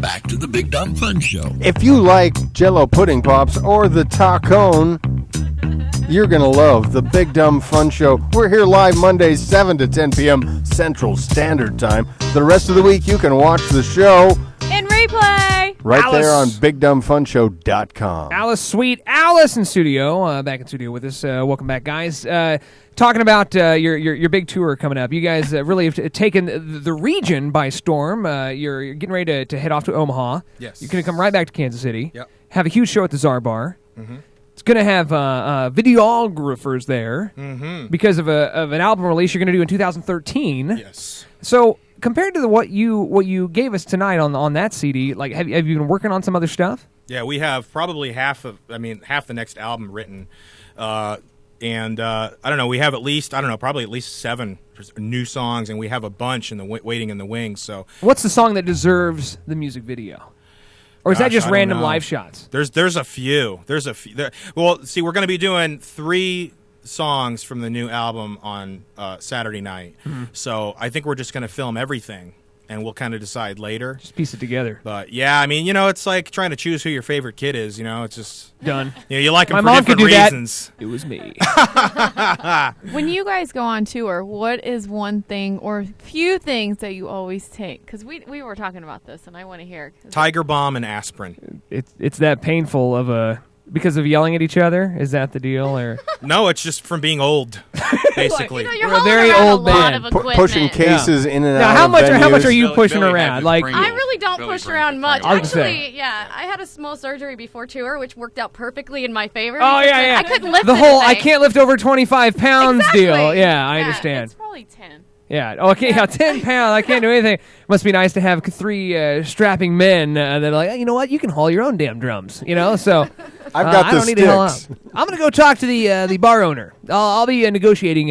back to the Big Dumb Fun Show. If you like Jell-O Pudding Pops or the Tacone, you're going to love the Big Dumb Fun Show. We're here live Mondays, 7 to 10 p.m. Central Standard Time. The rest of the week, you can watch the show in replay right there on BigDumbFunShow.com. Alice Sweet, Alice in studio, back in studio with us. Welcome back, guys. Talking about your big tour coming up. You guys really have taken the region by storm. You're getting ready to head off to Omaha. Yes. You're going to come right back to Kansas City. Yep. Have a huge show at the Czar Bar. Mm-hmm. It's going to have videographers there because of an album release you're going to do in 2013. Yes. So compared to what you gave us tonight on that CD, like have you been working on some other stuff? Yeah, we have probably half the next album written. And I don't know, we have probably at least 7 new songs, and we have a bunch waiting in the wings. So, what's the song that deserves the music video, or is that just random live shots? There's a few. Well, see, we're going to be doing 3 songs from the new album on Saturday night. Mm-hmm. So I think we're just going to film everything, and we'll kind of decide later. Just piece it together. But yeah, I mean, it's like trying to choose who your favorite kid is. It's just done. You like them My for mom different could do reasons. That. It was me. When you guys go on tour, what is one thing or few things that you always take? Because we were talking about this, and I want to hear. Tiger Balm and aspirin. It's that painful of a. Because of yelling at each other? Is that the deal? Or no, it's just from being old, basically. You're We're a very old band. Pushing cases in and out. Now, of how much are you Billy pushing around? Like, I really don't push around much. I had a small surgery before tour, which worked out perfectly in my favor. Oh, yeah. I couldn't lift the whole anything. I can't lift over 25 pounds Exactly. deal. Yeah, I understand. It's probably 10. Yeah. Okay. Yeah. 10 pounds. I can't do anything. Must be nice to have 3 strapping men that are like, you know what? You can haul your own damn drums. So I've got I the don't need to haul sticks. out. I'm gonna go talk to the bar owner. I'll be negotiating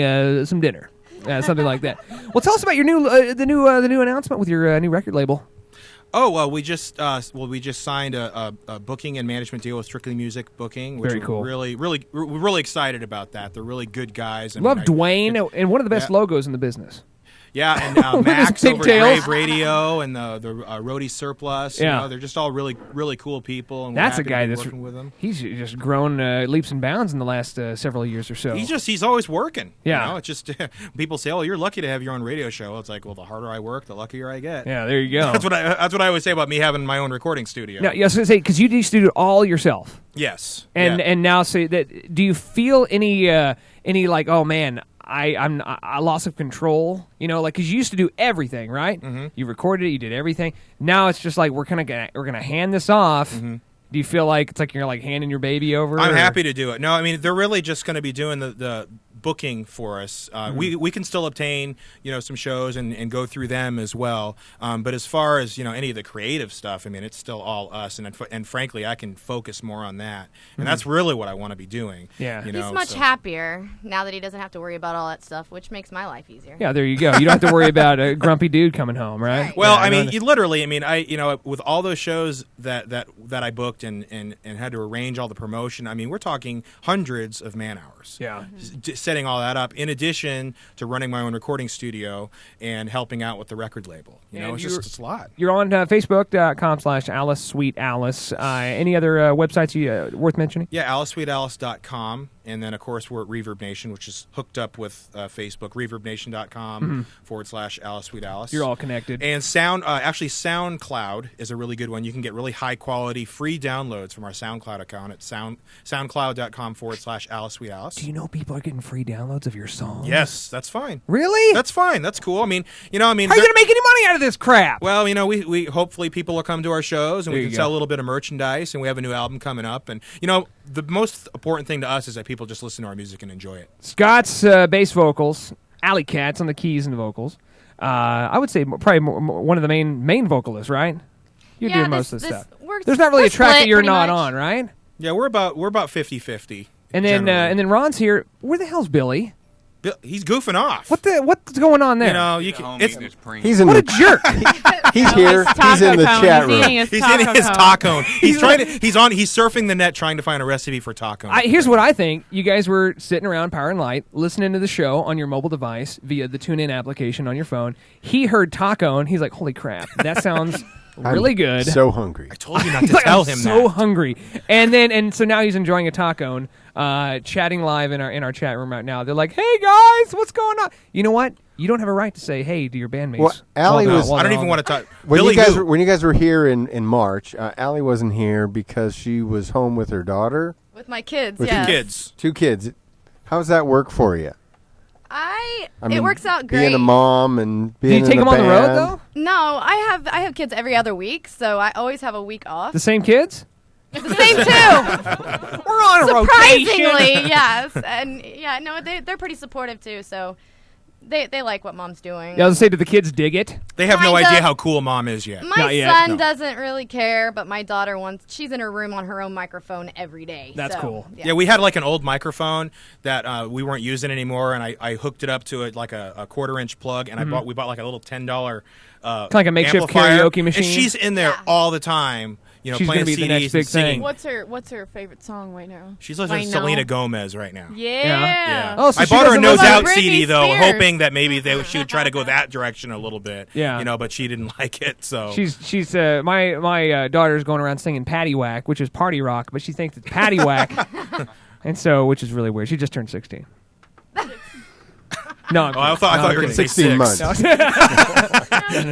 some dinner, something like that. Well, tell us about your the new announcement with your new record label. Oh well, we just signed a booking and management deal with Strictly Music Booking. Which Very cool. We're really excited about that. They're really good guys. Love Dwayne and one of the best logos in the business. Yeah, and Max over at pigtails. Rave Radio and the Roadie Surplus. Yeah. They're just all really cool people. And That's we're a guy happy to be that's working with them. He's just grown leaps and bounds in the last several years or so. He's always working. Yeah. It's just people say, "Oh, you're lucky to have your own radio show." It's like, well, the harder I work, the luckier I get. Yeah, there you go. That's what I always say about me having my own recording studio. Now, yes, I was gonna say because you used to do it all yourself. Yes. And now say that. Do you feel any like, oh man, I'm loss of control? Because you used to do everything, right? Mm-hmm. You recorded it, you did everything. Now it's just like we're gonna hand this off. Mm-hmm. Do you feel like it's like you're like handing your baby over? I'm happy to do it. No, I mean they're really just going to be doing the booking for us. We can still obtain some shows and go through them as well. But as far as any of the creative stuff, I mean it's still all us. And frankly, I can focus more on that. And that's really what I want to be doing. Yeah, he's much happier now that he doesn't have to worry about all that stuff, which makes my life easier. Yeah, there you go. You don't have to worry about a grumpy dude coming home, right? Well, yeah, I mean, I with all those shows that I booked and had to arrange all the promotion. I mean, we're talking hundreds of man hours. Yeah. Setting all that up, in addition to running my own recording studio and helping out with the record label. It's a lot. You're on Facebook.com/AliceSweetAlice. Any other websites worth mentioning? Yeah, AliceSweetAlice.com. And then, of course, we're at Reverb Nation, which is hooked up with Facebook, ReverbNation.com /AliceSweetAlice. You're all connected. And SoundCloud is a really good one. You can get really high-quality free downloads from our SoundCloud account at SoundCloud.com /AliceSweetAlice. Do you know people are getting free downloads of your songs? Yes, that's fine. Really? That's fine. That's cool. I mean, how are you going to make any money out of this crap? Well, we hopefully people will come to our shows and we can go. sell a little bit of merchandise, and we have a new album coming up. And, the most important thing to us is that people just listen to our music and enjoy it. Scott's bass vocals, Alley Cat's on the keys and the vocals. I would say probably one of the main vocalists, right? You're doing most of the stuff. There's not really a track that you're not on, right? Yeah, we're about 50-50. And then Ron's here. Where the hell's Billy? He's goofing off. What's going on there? He's in what the, a jerk. He's here. He's in the chat room. He's in his taco. He's surfing the net trying to find a recipe for taco. Here's what I think. You guys were sitting around Power and Light, listening to the show on your mobile device via the TuneIn application on your phone. He heard taco and he's like, "Holy crap, that sounds really good. So hungry. I told you not to tell him so that. hungry. And so now he's enjoying a taco, chatting live in our chat room right now. They're like, "Hey guys, what's going on?" You know what? You don't have a right to say hey to your bandmates. Well, Allie was. I don't even want to talk. When Billy you guys were here in March, Allie wasn't here because she was home with her daughter. With my kids, With yes. kids. 2 kids. How's that work for you? It works out great. Being a mom and Do being you take in them a on the road band. though? No, I have kids every other week, so I always have a week off. The same kids? The same too. We're on a Surprisingly, rotation. yes, and no, they're pretty supportive too. So they like what mom's doing. Yeah, I was gonna say, do the kids dig it? They have no Kinda. idea how cool mom is yet. My Not yet, son no. doesn't really care, but my daughter she's in her room on her own microphone every day. That's so, cool. Yeah, we had like an old microphone that we weren't using anymore, and I hooked it up to a 1/4-inch plug, and we bought like a little $10 Kind of like a makeshift amplifier, karaoke machine. and she's in there Yeah. all the time, She's playing gonna be CDs the next big and singing. thing. What's her favorite song right now? She's listening to Selena Gomez right now. Yeah. Oh, so I she bought her a doesn't Nose listen to Out Britney CD though, Spears. hoping that maybe she would try to go that direction a little bit. Yeah. but she didn't like it. So She's my daughter's going around singing Patty Whack, which is party rock, but she thinks it's Patty Whack, and so which is really weird. She just turned 16. No, I'm I thought you were going to say 16 6. months.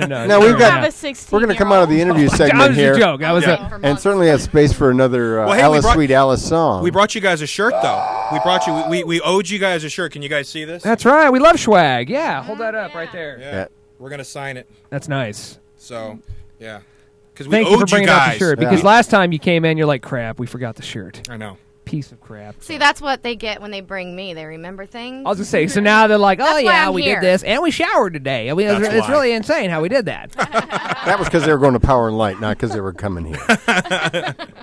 no. Now we've got. Have a 16 We're going to come out of the interview That segment was here, a joke. That was Yeah. a. and certainly have space for another Well, hey, we Alice brought- Sweet Alice song. We brought you guys a shirt though. We brought you. We owed you guys a shirt. Can you guys see this? That's right. We love swag. Yeah, hold that up right there. Yeah. Yeah. We're gonna sign it. That's nice. So, yeah. Because we Thank you owed for bringing guys. out the shirt. Yeah. Because last time you came in, you're like, crap, we forgot the shirt. I know. Piece of crap. See, that's what they get when they bring me. They remember things. I was just saying. So now they're like, oh That's why yeah, I'm we here. did this, and we showered today. I mean, That's it's why. really insane how we did that. That was because they were going to Power and Light, not because they were coming here.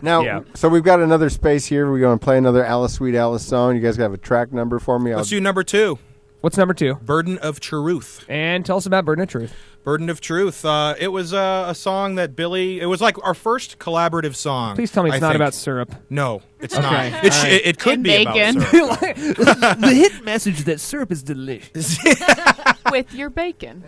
Now, Yeah. so we've got another space here. We're going to play another Alice Sweet Alice song. You guys have a track number for me? Let's do number 2. What's number 2? Burden of Truth. And tell us about Burden of Truth. Burden of Truth. It was a song that Billy. It was like our first collaborative song. Please tell me it's I not think. about syrup. No, it's Okay. not. All right. It could And be bacon. about syrup. The hit message that syrup is delicious. with your bacon.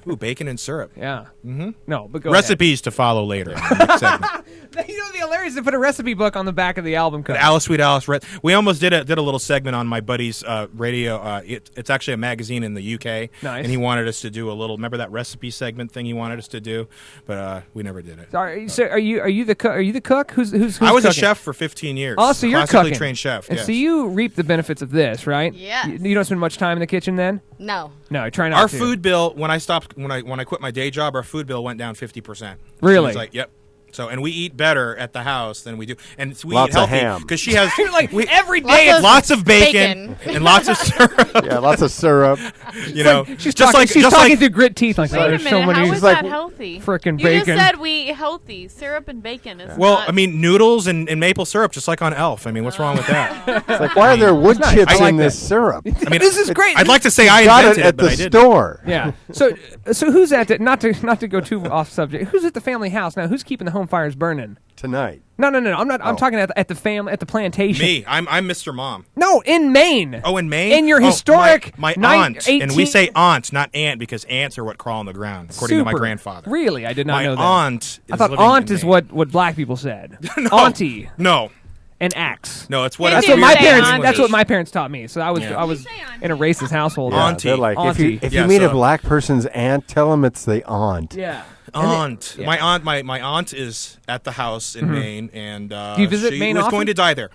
Ooh, bacon and syrup. Yeah. Mm-hmm. No, but go Recipes to follow later. In the next segment. ahead. You know, it'd be hilarious to put a recipe book on the back of the album cover. Alice Sweet Alice. We almost did a little segment on my buddy's radio. It's actually a magazine in the UK. Nice. And he wanted us to do a little. Remember that recipe segment thing he wanted us to do, but we never did it. So are you the cook? Are you the cook? Who's I was a cooking? chef for 15 years. Oh, so you're classically cooking. trained chef. And Yes. so you reap the benefits of this, right? Yes. You don't spend much time in the kitchen then? No. No, I try not Our to. food bill when I quit my day job, our food bill went down 50%. Really? It's like, yep. So, and we eat better at the house than we do, and we Lots eat of healthy ham. because she has You're like we, every day. Lots of lots of bacon, and lots of syrup. Yeah, lots of syrup. You know, She's just talking, like she's just talking like through grit teeth. Like, Wait oh, a there's minute, so many. how is like that healthy? frickin' You bacon. just said we eat healthy. Syrup and bacon is well, not- I mean, noodles and maple syrup, just like on Elf. I mean, what's wrong with that? It's like, why are there wood nice. chips I like in this that. syrup? I mean, This is great. I'd like to say I Got invented it at but the I didn't. store Yeah. So who's at the, not to go too off subject? Who's at the family house now? Who's keeping the home fires burning? tonight. No. I'm not. I'm Oh. talking at the plantation. Me, I'm Mr. Mom. No, in Maine. Oh, in Maine? In your Oh, historic my nine- aunt, and 18 we say aunt, not aunt, because ants are what crawl on the ground, according to my Super. grandfather. Really, I did not My know that. aunt. I thought living aunt in is Maine. what black people said. No. Auntie No, and axe. no, it's what That's That's what my say parents. auntie. That's what my parents taught me. So I was Yeah. I was in a racist household. Yeah, Auntie. they're like, Auntie. if Yeah, you meet a so- black person's aunt, tell them it's the aunt. Yeah. aunt. Yeah. My aunt. My aunt is at the house in Maine, and Do you visit she Maine was often? going to die there.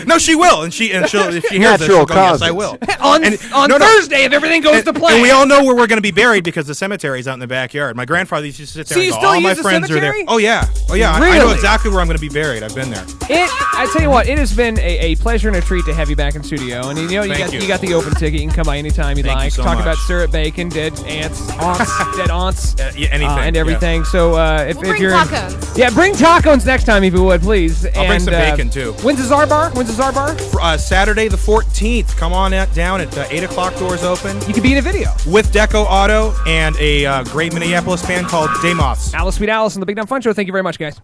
No, she will, and she'll if she hears this, Natural she'll go, yes, I causes. will. On And- on no, no. Thursday, if everything goes to plan. And we all know where we're going to be buried because the cemetery's out in the backyard. My grandfather used to sit there So and you go, still all my use the friends are there. cemetery? Oh yeah. I know Really? exactly where I'm going to be buried. I've been there. I tell you what, it has been a pleasure and a treat to have you back in studio. And you Thank you. got the open ticket. You can come by anytime you Thank you like. so Talk much. about syrup, bacon, dead aunts, dead aunts, Yeah, anything and yeah. everything. So if, We'll if bring you're tacos. yeah, bring tacos next time if you would, please. I'll bring some bacon, too. When's the Czar Bar? Saturday the 14th. Come on down at 8 o'clock. Doors open You could be in a video. with Deco Auto and a great Minneapolis band called Day Moths. Alice Sweet Alice on the Big Dumb Fun Show. Thank you very much, guys.